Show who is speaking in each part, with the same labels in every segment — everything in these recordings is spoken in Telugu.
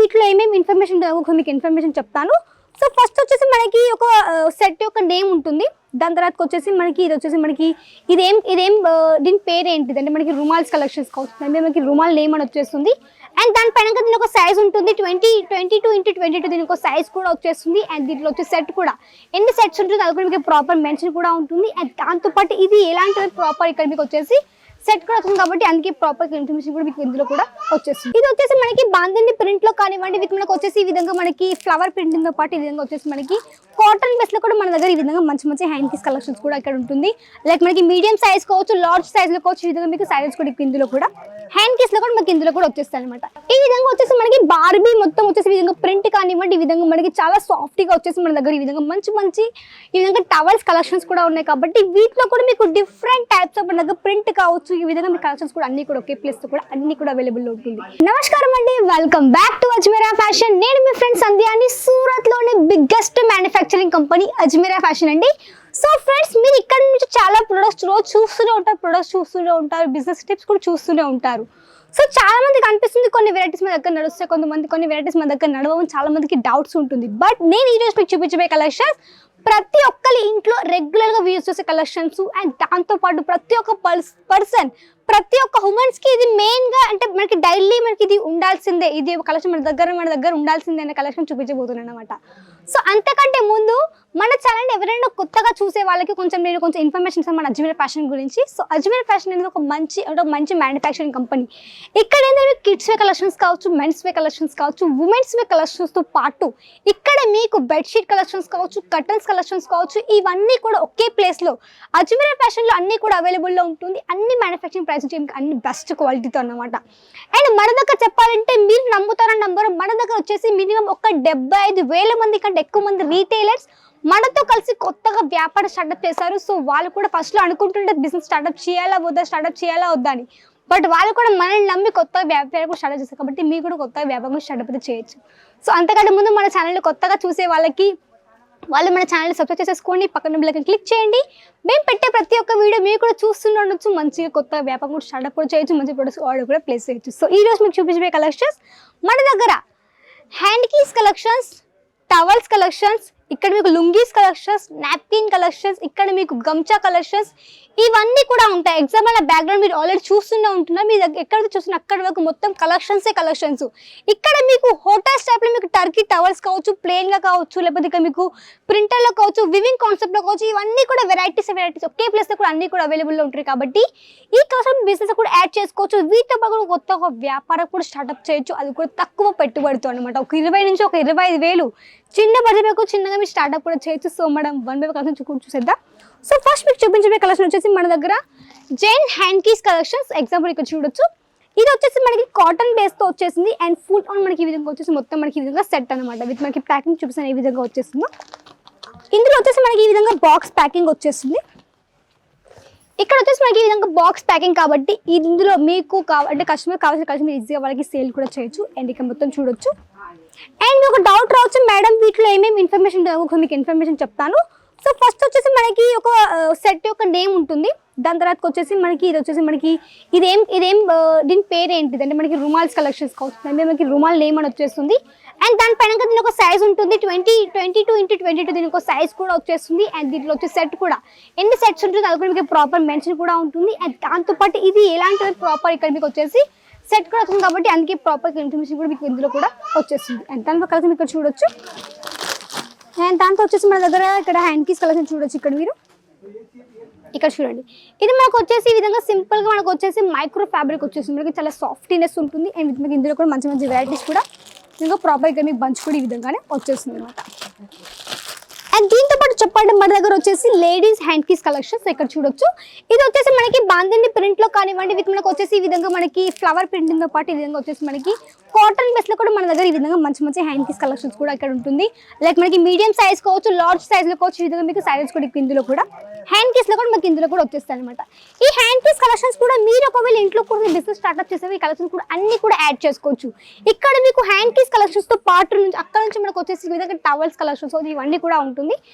Speaker 1: వీటిలో ఏమేమి ఇన్ఫర్మేషన్ ఉంటుందో మీకు ఇన్ఫర్మేషన్ చెప్తాను. సో ఫస్ట్ వచ్చేసి మనకి ఒక సెట్ యొక్క నేమ్ ఉంటుంది. దాని తర్వాత వచ్చేసి మనకి ఇది వచ్చేసి మనకి ఇదేం దీని పేరు ఏంటిది అంటే మనకి రుమాల్స్ కలెక్షన్స్ కావచ్చు, అంటే మనకి రుమాల్ నేమ్ అని వచ్చేస్తుంది. అండ్ దానిపైన దీని ఒక సైజ్ ఉంటుంది 22x22 దీని ఒక సైజ్ కూడా వచ్చేస్తుంది. అండ్ దీంట్లో వచ్చే సెట్ కూడా ఎన్ని సెట్స్ ఉంటుంది అది కూడా మీకు ప్రాపర్ మెన్షన్ కూడా ఉంటుంది. అండ్ దాంతోపాటు ఇది ఎలాంటి ప్రాపర్ ఇక్కడ మీకు వచ్చేసి సెట్ కూడా వస్తుంది కాబట్టి అందుకే ప్రాపర్ ఇన్ఫర్మేషన్ కూడా మీకు ఇందులో కూడా వచ్చేస్తుంది. ఇది వచ్చేసి మనకి బాందిని ప్రింట్ లో కానివ్వండి, విత్ మనకు వచ్చేసి ఈ విధంగా మనకి ఫ్లవర్ ప్రింటింగ్ తో పాటు ఈ విధంగా వచ్చేసి మనకి కాటన్ బేస్ లో కూడా మన దగ్గర ఈ విధంగా మంచి మంచి హ్యాండ్ పీస్ కలెక్షన్స్ కూడా ఇక్కడ ఉంటుంది. లైక్ మనకి మీడియం సైజ్ కావచ్చు, లార్జ్ సైజ్ లో కావచ్చు, ఈ విధంగా మీకు సైజెస్ కూడా ఇందులో కూడా హ్యాండ్ పీస్ లో కూడా మనకి ఇందులో కూడా వచ్చేస్తాయి అనమాట. ఈ విధంగా వచ్చేసి మనకి బార్బీ మొత్తం వచ్చేసి ఈ విధంగా ప్రింట్ కానివ్వండి, ఈ విధంగా మనకి చాలా సాఫ్ట్ గా వచ్చేసి మన దగ్గర ఈ విధంగా మంచి ఈ విధంగా టవల్స్ కలెక్షన్స్ కూడా ఉన్నాయి. కాబట్టి వీటిలో కూడా మీకు డిఫరెంట్ టైప్స్ ఆఫ్ మన దగ్గర ప్రింట్ కావచ్చు, ఈ విధంగా మీ కలెక్షన్స్ కూడా అన్ని కూడా ఒకే ప్లేస్ తో కూడా అన్ని కూడా అవైలబుల్ ఉంటుంది. నమస్కారం అండి, welcome back to Ajmeera fashion. నేను మీ ఫ్రెండ్ సంధ్యాని, సూరత్ లోనే biggest manufacturing company Ajmeera fashion అండి. సో ఫ్రెండ్స్, మీరు ఇక్కడ నుంచి చాలా ప్రొడక్ట్స్ రోజు చూస్తూనే ఉంటారు, బిజినెస్ టిప్స్ కూడా చూస్తూనే ఉంటారు. సో చాలా మందికి అనిపిస్తుంది కొన్ని వెరైటీస్ మన దగ్గర నడుస్తాయి, కొన్ని వెరైటీస్ మన దగ్గర నడవని చాలా మందికి డౌట్స్ ఉంటుంది. బట్ నేను ఈ రోజు మీకు చూపించబోయే కలెక్షన్స్ ప్రతి ఒక్కరి ఇంట్లో రెగ్యులర్ గా యూజ్ చేసే కలెక్షన్స్. అండ్ దాంతో పాటు ప్రతి ఒక్క పర్సన్, ప్రతి ఒక్క హ్యూమన్స్ కి ఇది మెయిన్ గా అంటే మనకి డైలీ మనకి ఇది ఉండాల్సిందే, ఇది కలెక్షన్ మన దగ్గర ఉండాల్సిందే అనే కలెక్షన్ చూపించబోతున్నాను అనమాట. సో అంతకంటే ముందు మన ఛానల్ ఎవరైనా కొత్తగా చూసే వాళ్ళకి నేను కొంచెం ఇన్ఫర్మేషన్ ఇస్తాను మన అజ్మీరా ఫ్యాషన్ గురించి. సో అజ్మీరా ఫ్యాషన్ అనేది ఒక మంచి మ్యానుఫ్యాక్చరింగ్ కంపెనీ. ఇక్కడ ఏంటంటే కిడ్స్ వే కలెక్షన్స్ కావచ్చు, మెన్స్ వే కలెక్షన్స్ కావచ్చు, ఉమెన్స్ వే కలెక్షన్స్ తో పాటు ఇక్కడ మీకు బెడ్షీట్ కలెక్షన్స్ కావచ్చు, కర్టన్స్ కలెక్షన్స్ కావచ్చు, ఇవన్నీ కూడా ఒకే ప్లేస్ లో అజ్మీరా ఫ్యాషన్ లో అన్ని కూడా అవైలబుల్ లో ఉంటుంది. అన్ని మ్యానుఫ్యాక్చరింగ్ ప్రైస్ అన్ని బెస్ట్ క్వాలిటీతో అన్నమాట. అండ్ మన దగ్గర చెప్పాలంటే మీరు నమ్ముతారని నంబర్, మన దగ్గర వచ్చేసి మినిమం ఒక 75,000 మంది కంటే ఎక్కువ మంది రీటైలర్స్ మనతో కలిసి కొత్తగా వ్యాపారం స్టార్ట్అప్ చేశారు. సో వాళ్ళు కూడా ఫస్ట్ లో అనుకుంటుంటే బిజినెస్ స్టార్ట్అప్ చేయాలా వద్దా అని. బట్ వాళ్ళు కూడా మనల్ని నమ్మి కొత్త వ్యాపారం స్టార్ట్ చేస్తారు. కాబట్టి మీరు కూడా కొత్త వ్యాపారం స్టార్ట్అప్ అయితే చేయొచ్చు. సో అంతకంటే ముందు మన ఛానల్ కొత్తగా చూసే వాళ్ళకి వాళ్ళు మన ఛానల్ సబ్స్క్రైబ్ చేసేసుకోండి, పక్కన బెల్ ఐకాన్ క్లిక్ చేయండి. మేము పెట్టే ప్రతి ఒక్క వీడియో మీరు కూడా చూస్తుండొచ్చు, మంచిగా కొత్త వ్యాపారం కూడా స్టార్ట్అప్ కూడా చేయొచ్చు, మంచి ప్రొడక్ట్స్ ఆర్డర్ కూడా ప్లేస్ చేయొచ్చు. సో ఈ రోజు మీకు చూపించే కలెక్షన్స్ మన దగ్గర hand keys collections, towels collections, ఇక్కడ మీకు లుంగీస్ కలెక్షన్స్, నాప్కిన్ కలెక్షన్స్, ఇక్కడ మీకు గమ్చా కలెక్షన్స్, ఇవన్నీ కూడా ఉంటాయి. ఎగ్జాంపుల్ బ్యాక్గ్రౌండ్ మీరు ఆల్రెడీ చూస్తూనే ఉంటున్నారు, మీరు ఎక్కడైతే చూస్తున్నా అక్కడ వరకు మొత్తం కలెక్షన్స్. ఇక్కడ మీకు హోటల్స్ టైప్ లో మీకు టర్కీ టవల్స్ కావచ్చు, ప్లెయిన్ గా కావచ్చు, లేకపోతే ఇక్కడ మీకు ప్రింటర్ లో కావచ్చు, వివింగ్ కాన్సెప్ట్ లో కావచ్చు, ఇవన్నీ కూడా వెరైటీస్ ఒకే ప్లేస్ లో కూడా అన్ని కూడా అవైలబుల్ లో ఉంటాయి. కాబట్టి ఈ కాన్సెప్ట్ బిజినెస్ కూడా యాడ్ చేసుకోవచ్చు. వీటితో పాటు కొత్త ఒక వ్యాపారం కూడా స్టార్ట్అప్ చేయొచ్చు, అది కూడా తక్కువ పెట్టుబడితో అనమాట. ఒక 20 నుంచి ఒక 25,000 చిన్న బడ్జెట్ చిన్నగా మీరు స్టార్ట్అప్ కూడా చేయొచ్చు. సో మనం వన్ బై కలెక్షన్ చూసేద్దాం. సో ఫస్ట్ మీకు చూపించే కలెక్షన్ వచ్చేసి మన దగ్గర Jain hand keys collections. Example ఇక్కడ చూడొచ్చు, ఇది వచ్చేసి మనకి కాటన్ బేస్ తో వచ్చేసింది. అండ్ ఫుల్ ఆన్ మనకి ఈ విధంగా వచ్చేసి మొత్తం మనకి ఈ విధంగా సెట్ అనమాట. విత్ మనకి ప్యాకింగ్ చూపిస్తాను ఏ విధంగా వచ్చేస్తుందో. ఇందులో వచ్చేసి మనకి ఈ విధంగా బాక్స్ ప్యాకింగ్ వచ్చేస్తుంది. ఇక్కడ వచ్చేసి మనకి ఈ విధంగా బాక్స్ ప్యాకింగ్ కాబట్టి ఇందులో మీకు అంటే కస్టమర్ కావాల్సిన కలెక్షన్ ఈజీగా వాళ్ళకి సేల్ కూడా చేయొచ్చు. అండ్ ఇక్కడ మొత్తం చూడొచ్చు. అండ్ మీకు డౌట్ రావచ్చు, మేడం వీటిలో ఏమేమి ఇన్ఫర్మేషన్ ఉంటుందో మీకు ఇన్ఫర్మేషన్ చెప్తాను. సో ఫస్ట్ వచ్చేసి మనకి ఒక సెట్ యొక్క నేమ్ ఉంటుంది. దాని తర్వాత వచ్చేసి మనకి ఇది వచ్చేసి మనకి ఇదేం దీని పేరు ఏంటిది అంటే మనకి రుమాల్స్ కలెక్షన్స్ కావచ్చు, అంటే మనకి రుమాల్ నేమ్ అని వచ్చేస్తుంది. అండ్ దానిపైన దీని ఒక సైజ్ ఉంటుంది 22x22 దీని ఒక సైజ్ కూడా వచ్చేస్తుంది. అండ్ దీంట్లో వచ్చే సెట్ కూడా ఎన్ని సెట్స్ ఉంటుంది అది కూడా మీకు ప్రాపర్ మెన్షన్ కూడా ఉంటుంది. అండ్ దాంతోపాటు ఇది ఎలాంటిది ప్రాపర్ ఇక్కడ మీకు వచ్చేసి సెట్ కూడా వస్తుంది కాబట్టి అందుకే ప్రాపర్ ఇన్ఫర్మేషన్ కూడా మీకు ఇందులో కూడా వచ్చేస్తుంది. అండ్ దాంతో కలిసి మీకు ఇక్కడ చూడొచ్చు. అండ్ దాంతో వచ్చేసి మన దగ్గర ఇక్కడ హ్యాండ్ కీస్ కలెక్షన్ చూడొచ్చు. ఇక్కడ చూడండి, ఇది మనకు వచ్చేసి ఈ విధంగా సింపుల్ గా మనకు వచ్చేసి మైక్రో ఫ్యాబ్రిక్ వచ్చేస్తుంది. మనకి చాలా సాఫ్ట్నెస్ ఉంటుంది. అండ్ మీకు ఇందులో కూడా మంచి వెరైటీస్ కూడా ఇంకా ప్రాపర్ ఇక్కడ మీకు బంచ్ కూడా ఈ విధంగానే వచ్చేస్తుంది అనమాట. అండ్ దీంతో పాటు చెప్పండి మన దగ్గర వచ్చేసి లేడీస్ హ్యాండ్ కీస్ కలెక్షన్స్ ఇక్కడ చూడొచ్చు. ఇది వచ్చేసి మనకి బాందిని ప్రింట్ లో కానివ్వండి, విత్ మనకు వచ్చేసి ఈ విధంగా మనకి ఫ్లవర్ ప్రింటింగ్ తో పాటు ఈ విధంగా వచ్చేసి మనకి కాటన్ బేస్ లో కూడా మన దగ్గర ఈ విధంగా మంచి హ్యాండ్ కీస్ కలెక్షన్స్ కూడా ఇక్కడ ఉంటుంది. లైక్ మనకి మీడియం సైజ్ కావచ్చు, లార్జ్ సైజ్ లో కావచ్చు, ఈ విధంగా మీకు సైజెస్ కూడా ఇందులో కూడా హ్యాండ్ కీస్ లో కూడా మనకి ఇందులో కూడా వచ్చేస్తాయి అనమాట. ఈ హ్యాండ్ కీస్ కలెక్షన్స్ కూడా మీరు ఒకవేళ ఇంట్లో కూడా బిజినెస్ స్టార్ట్అప్ చేసేవి ఈ కలెక్షన్స్ కూడా అన్ని కూడా యాడ్ చేసుకోవచ్చు. ఇక్కడ మీకు హ్యాండ్ కీస్ కలెక్షన్స్ తో పాటు నుంచి అక్కడ నుంచి మనకు వచ్చేసి ఈ విధంగా టవల్స్ కలెక్షన్స్ ఇవన్నీ కూడా ఉంటుంది.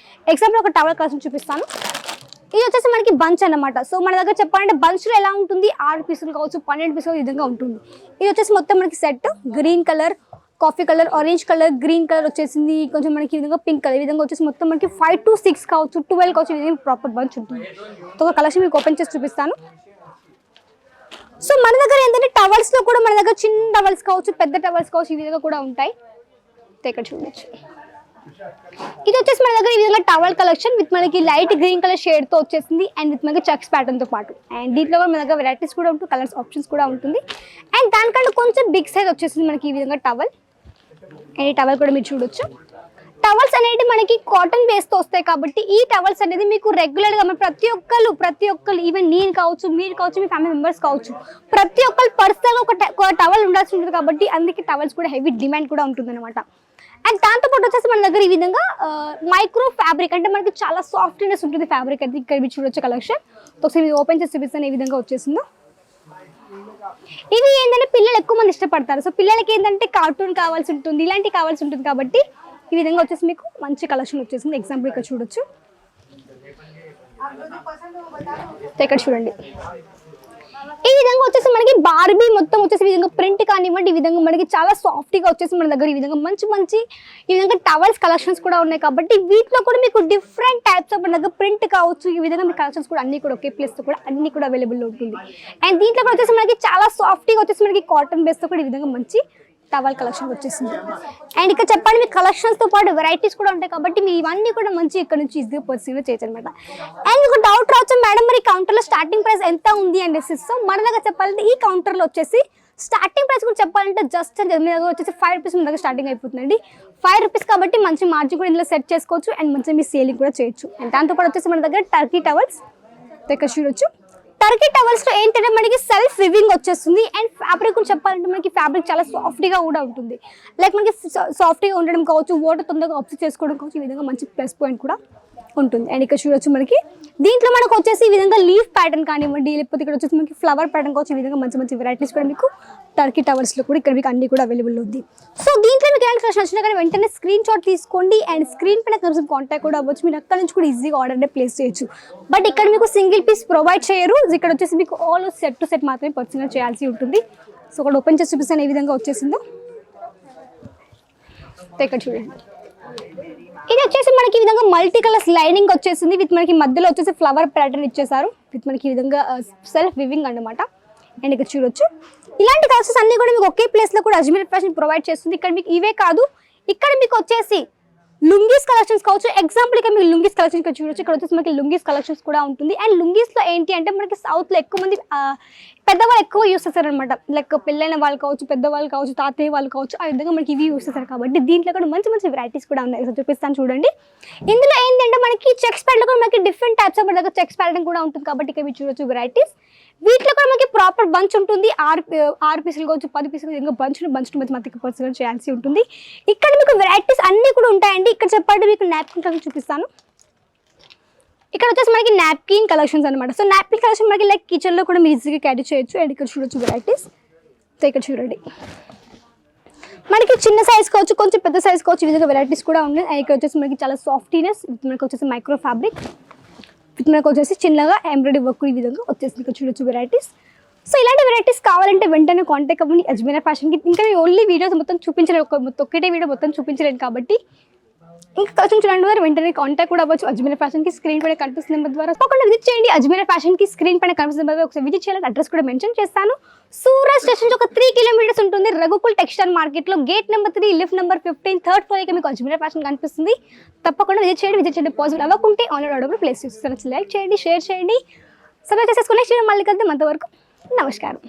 Speaker 1: ఎగ్జాంపుల్ ఒక టవల్ కలెక్షన్ చూపిస్తాను. ఇది వచ్చేసి మనకి బంచ్ అన్నమాట. సో మన దగ్గర చెప్పాలంటే బంచ్ లో ఎలా ఉంటుంది, 6 పీసులు కావచ్చు, 12 పీసులు ఈ విధంగా ఉంటుంది. ఇది వచ్చేసి మొత్తం మనకి set green colour, coffee colour, orange colour, green colour వచ్చేసింది, కొంచెం మనకి ఈ విధంగా పింక్ కలర్, ఈ విధంగా వచ్చేసి మొత్తం మనకి 5 to 6 కావచ్చు, 12 కావచ్చు, ఈ విధంగా ప్రాపర్ బంచ్ ఉంటుంది. ఒక కలెక్షన్ మీకు ఓపెన్ చేసి చూపిస్తాను. సో మన దగ్గర ఏంటంటే టవల్స్లో కూడా మన దగ్గర చిన్న టవల్స్ కావచ్చు, పెద్ద టవల్స్ కావచ్చు, ఈ విధంగా కూడా ఉంటాయి. ఇక్కడ చూడొచ్చు. ఇది వచ్చేసి మన దగ్గర ఈ విధంగా టవల్ కలెక్షన్ విత్ మనకి లైట్ గ్రీన్ కలర్ షేడ్ తో వచ్చేసింది అండ్ విత్ మనకి చెక్స్ ప్యాటర్న్ తో పాటు. అండ్ దీంట్లో కూడా మన దగ్గర వెరైటీస్ కూడా ఉంటుంది, కలర్స్ ఆప్షన్స్ కూడా ఉంటుంది. అండ్ దానికంటే కొంచెం బిగ్ సైజ్ వచ్చేసింది మనకి ఈ విధంగా టవల్. అండ్ ఈ టవల్ కూడా మీరు చూడొచ్చు. టవల్స్ అనేది మనకి కాటన్ బేస్ తో వస్తాయి కాబట్టి ఈ టవల్స్ అనేది మీకు రెగ్యులర్ గా ప్రతి ఒక్కరు ఈవెన్ నేను కావచ్చు, మీరు కావచ్చు, మీ ఫ్యామిలీ మెంబర్స్ కావచ్చు, ప్రతి ఒక్కరు పర్సనల్ ఒక టవల్ ఉండాల్సి ఉంటుంది కాబట్టి అందుకే టవల్స్ కూడా హెవీ డిమాండ్ కూడా ఉంటుంది అనమాట. అండ్ దాంతోపాటు వచ్చేసి మన దగ్గర ఈ విధంగా మైక్రో ఫ్యాబ్రిక్ అంటే మనకి చాలా సాఫ్ట్నెస్ ఉంటుంది ఫ్యాబ్రిక్ అయితే. ఇక్కడ మీరు చూడొచ్చు కలెక్షన్. ఒకసారి ఇది ఓపెన్ చేసి చూపిస్తాను ఏ విధంగా వచ్చేసిందో. ఇది ఏంటంటే పిల్లలు ఎక్కువ మంది ఇష్టపడతారు. సో పిల్లలకి ఏంటంటే కార్టూన్ కావాల్సి ఉంటుంది, ఇలాంటివి కావాల్సి ఉంటుంది కాబట్టి ఈ విధంగా వచ్చేసి మీకు మంచి కలెక్షన్ వచ్చేసింది. ఎగ్జాంపుల్ ఇక్కడ చూడొచ్చు. ఇక్కడ చూడండి. ఈ విధంగా వచ్చేసి మనకి బార్బీ మొత్తం వచ్చేసి ఈ విధంగా ప్రింట్ కానివ్వండి, ఈ విధంగా మనకి చాలా సాఫ్ట్గా వచ్చేసి మన దగ్గర ఈ విధంగా మంచి ఈ విధంగా టవల్స్ కలెక్షన్స్ కూడా ఉన్నాయి కాబట్టి వీటిలో కూడా మీకు డిఫరెంట్ టైప్స్ ఆఫ్ మన దగ్గర ప్రింట్ కావచ్చు, ఈ విధంగా మీ కలెక్షన్స్ కూడా అన్ని కూడా ఒకే ప్లేస్తో కూడా అన్ని కూడా అవైలబుల్ ఉంటుంది. అండ్ దీంట్లో కూడా వచ్చేసి మనకి చాలా సాఫ్ట్గా వచ్చేసి మనకి కాటన్ బేస్తో కూడా ఈ విధంగా మంచి టవల్ కలెక్షన్ వచ్చేసింది. అండ్ ఇక్కడ చెప్పండి మీ కలెక్షన్స్తో పాటు వెరైటీస్ కూడా ఉంటాయి కాబట్టి మీరు ఇవన్నీ కూడా మంచి ఇక్కడ నుంచి ఈజీగా పర్సీవ్ చేయొచ్చు అనమాట. అండ్ మీకు డౌట్ రావచ్చు మేడం మరి కౌంటర్లో స్టార్టింగ్ ప్రైస్ ఎంత ఉంది అనేసి. సో మన దగ్గర చెప్పాలంటే ఈ కౌంటర్లో వచ్చేసి స్టార్టింగ్ ప్రైస్ కూడా చెప్పాలంటే జస్ట్ మీ దగ్గర వచ్చేసి 5 రూపీస్ మన దగ్గర స్టార్టింగ్ అయిపోతుందండి. 5 రూపీస్ కాబట్టి మంచి మార్జిన్ కూడా ఇందులో సెట్ చేసుకోవచ్చు అండ్ మంచిగా మీ సేలింగ్ కూడా చేయొచ్చు. అండ్ దాంతోపాటు వచ్చేసి మన దగ్గర టర్కీ టవల్స్ ఇక్కడ చూడొచ్చు. టర్కీ టవల్స్ లో ఏంటంటే మనకి సెల్ఫ్ వివింగ్ వచ్చేస్తుంది అండ్ ఫ్యాబ్రిక్ కూడా చెప్పాలంటే మనకి ఫ్యాబ్రిక్ చాలా సాఫ్ట్గా కూడా ఉంటుంది. లైక్ మనకి సాఫ్ట్గా ఉండడం కావచ్చు, వాటర్ తొందరగా అబ్జర్వ్ చేసుకోవడం కావచ్చు, ఈ విధంగా మంచి ప్లస్ పాయింట్ కూడా ఉంటుంది. అండ్ ఇక్కడ చూడొచ్చు మనకి దీంట్లో మనకు వచ్చేసి ఈ విధంగా లీఫ్ ప్యాటర్న్ కానివ్వండి, లేకపోతే ఇక్కడ వచ్చేసి మనకి ఫ్లవర్ ప్యాటర్న్ కావచ్చు, ఈ విధంగా మంచి వెరైటీస్ కూడా మీకు టర్కీ టవర్స్లో కూడా ఇక్కడ మీకు అన్ని కూడా అవైలబుల్ ఉంది. సో దీంట్లో మీకు ఎలాంటి కలెక్షన్ వచ్చినా కానీ వెంటనే స్క్రీన్ షాట్ తీసుకోండి అండ్ స్క్రీన్ పైన కొంచెం కాంటాక్ట్ కూడా అవ్వచ్చు. మీరు అక్కడ నుంచి కూడా ఈజీగా ఆర్డర్ అనేది ప్లేస్ చేయొచ్చు. బట్ ఇక్కడ మీకు సింగిల్ పీస్ ప్రొవైడ్ చేయరు. ఇక్కడ వచ్చేసి మీకు ఆల్ సెట్ టు సెట్ మాత్రమే పర్సనల్ చేయాల్సి ఉంటుంది. సో ఇక్కడ ఓపెన్ చేసి చూపిస్తాను ఏ విధంగా వచ్చేసిందో. ఇక్కడ చూడండి. ఇది వచ్చేసి మనకి ఈ విధంగా మల్టీ కలర్స్ లైనింగ్ వచ్చేసింది విత్ మనకి మధ్యలో వచ్చేసి ఫ్లవర్ ప్యాటర్న్ ఇచ్చేసారు విత్ మనకి ఈ విధంగా సెల్ఫ్ వివింగ్ అనమాట. అండ్ ఇక్కడ చూడొచ్చు ఇలాంటి కలర్స్ అన్ని కూడా మీకు ఒకే ప్లేస్లో కూడా అజ్మీర్ ఫ్యాషన్ ప్రొవైడ్ చేస్తుంది. ఇక్కడ మీకు ఇవే కాదు, ఇక్కడ మీకు వచ్చేసి లుంగీస్ కలెక్షన్స్ కావచ్చు. ఎగ్జాంపుల్ ఇక్కడ మీకు లుంగీస్ కలెక్షన్ ఇక్కడ చూడొచ్చు. ఇక్కడ వచ్చేసి మనకి లుంగీస్ కలెక్షన్స్ కూడా ఉంటుంది. అండ్ లుంగీస్లో ఏంటి అంటే మనకి సౌత్లో ఎక్కువ మంది పెద్దవాళ్ళు ఎక్కువ యూస్ చేస్తారనమాట. లైక్ పెళ్ళైన వాళ్ళు కావచ్చు, పెద్దవాళ్ళు కావచ్చు, తాతయ్య వాళ్ళు కావచ్చు, ఆ విధంగా మనకి ఇవి యూస్ చేస్తారు కాబట్టి దీంట్లో కూడా మంచి వెరైటీస్ కూడా ఉన్నాయి. సో చూపిస్తాను చూడండి. ఇందులో ఏంటంటే మనకి చెక్స్ ప్యాటర్న్ కూడా మనకి డిఫరెంట్ టైప్స్ ఆఫ్ మన దగ్గర చెక్స్ ప్యాటర్న్ కూడా ఉంటుంది కాబట్టి ఇక్కడ మీరు చూడొచ్చు వెరైటీస్. వీటిలో కూడా మనకి ప్రాపర్ బంచ్ ఉంటుంది. 6 పీసులు కావచ్చు, 10 పీసులు ఇంకా బంచ్ మధ్య పర్సనల్ చేయాల్సి ఉంటుంది. ఇక్కడ మీకు వెరైటీస్ అన్నీ కూడా ఉంటాయండి. ఇక్కడ చెప్పండి మీకు నాప్కిన్ కలెక్షన్ చూపిస్తాను. ఇక్కడ వచ్చేసి మనకి నాప్కిన్ కలెక్షన్స్ అనమాట. సో నాప్కిన్ కలెక్షన్ మనకి లైక్ కిచెన్లో కూడా మీరు ఈజీగా క్యారీ చేయొచ్చు. అండ్ ఇక్కడ చూడొచ్చు వెరైటీస్. సో ఇక్కడ చూడండి మనకి చిన్న సైజ్ కావచ్చు, కొంచెం పెద్ద సైజ్ కావచ్చు, ఈ విధంగా వెరైటీస్ కూడా ఉన్నాయి. అండ్ ఇక్కడ వచ్చేసి మనకి చాలా సాఫ్టీనెస్ మనకి వచ్చేసి మైక్రో ఫ్యాబ్రిక్ మనకు వచ్చేసి చిన్నగా ఎంబ్రాయిడరీ వర్క్ ఈ విధంగా వచ్చేసింది. ఇక్కడ చూడొచ్చు వెరైటీస్. సో ఇలాంటి వెరైటీస్ కావాలంటే వెంటనే కాంటాక్ట్ అవ్వండి అజ్మీర్ ఫ్యాషన్కి. ఇంకా ఓన్లీ వీడియోస్ మొత్తం చూపించలేదు, ఒక్కటే వీడియో మొత్తం చూపించలేదు కాబట్టి ఇంకా కలెక్షన్ చూడండి వారు వెంటనే కాంటాక్ట్ కూడా అవ్వచ్చు అజ్మీర్ ఫ్యాషన్కి. స్క్రీన్ పైన కనిపిస్తున్న నెంబర్ ద్వారా తప్పకుండా విజిట్ చేయండి. అజ్మీర్ ఫ్యాషన్కి స్క్రీన్ పైన కనిపిస్తున్న నెంబర్ ఒకసారి విజిట్ చేయాలని అడ్రస్ కూడా మెన్షన్ చేస్తాను. సూరత్ స్టేషన్ నుంచి ఒక 3 కిలోమీటర్స్ ఉంటుంది. రఘుకుల్ టెక్స్టైల్ మార్కెట్లో gate number 3 lift number 15 third ఫ్లోర్కి మీకు అజ్మీర్ ఫ్యాషన్ కనిపిస్తుంది. తప్పకుండా విజిట్ చేయండి. పాజిబుల్ అవ్వకుంటే ఆన్లైన్ ఆర్డర్ ప్లేస్ చేస్తారు. లైక్ చేయండి, షేర్ చేయండి, సబ్స్క్రైబ్ చేసేసుకుని మళ్ళీ కలిద్దాం. అంతవరకు నమస్కారం.